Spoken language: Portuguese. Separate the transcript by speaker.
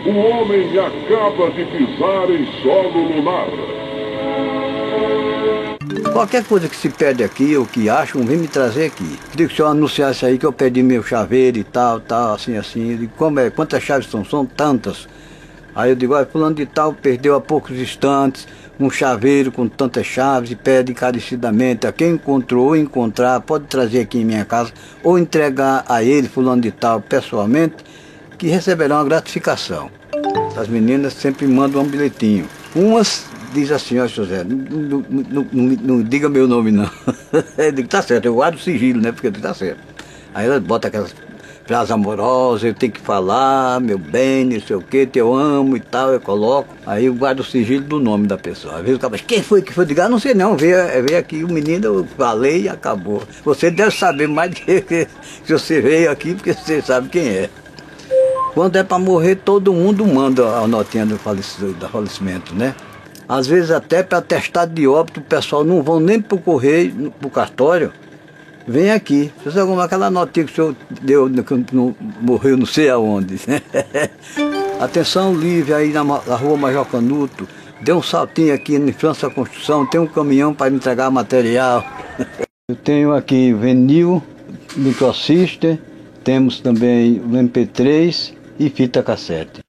Speaker 1: O homem acaba de pisar em solo lunar.
Speaker 2: Qualquer coisa que se pede aqui, ou que acham, vem me trazer aqui. Digo que o senhor anunciasse aí que eu pedi meu chaveiro e tal, assim. Eu digo, quantas chaves são? São tantas. Aí eu digo, olha, fulano de tal perdeu há poucos instantes um chaveiro com tantas chaves e pede encarecidamente a quem encontrou ou encontrar, pode trazer aqui em minha casa ou entregar a ele, fulano de tal, pessoalmente, que receberá uma gratificação. As meninas sempre mandam um bilhetinho. Umas diz assim, ó José, não diga meu nome não. Eu digo, tá certo, eu guardo o sigilo, né? Porque tá certo. Aí ela bota aquelas frases amorosas, eu tenho que falar, meu bem, não sei o que, te eu amo e tal, eu coloco. Aí eu guardo o sigilo do nome da pessoa. Às vezes o cara, quem foi que foi? Eu digo, não sei não, veio aqui o menino, eu falei e acabou. Você deve saber mais do que se você veio aqui, porque você sabe quem é. Quando é para morrer, todo mundo manda a notinha do falecimento, né? Às vezes até para atestado de óbito, o pessoal não vão nem para o correio, para o cartório, vem aqui. Você sabe aquela notinha que o senhor deu, morreu não sei aonde. Atenção, Lívia, aí na rua Major Canuto, deu um saltinho aqui em França Construção, tem um caminhão para entregar material. Eu tenho aqui vinil, microsystem, temos também o MP3 e fita cassete.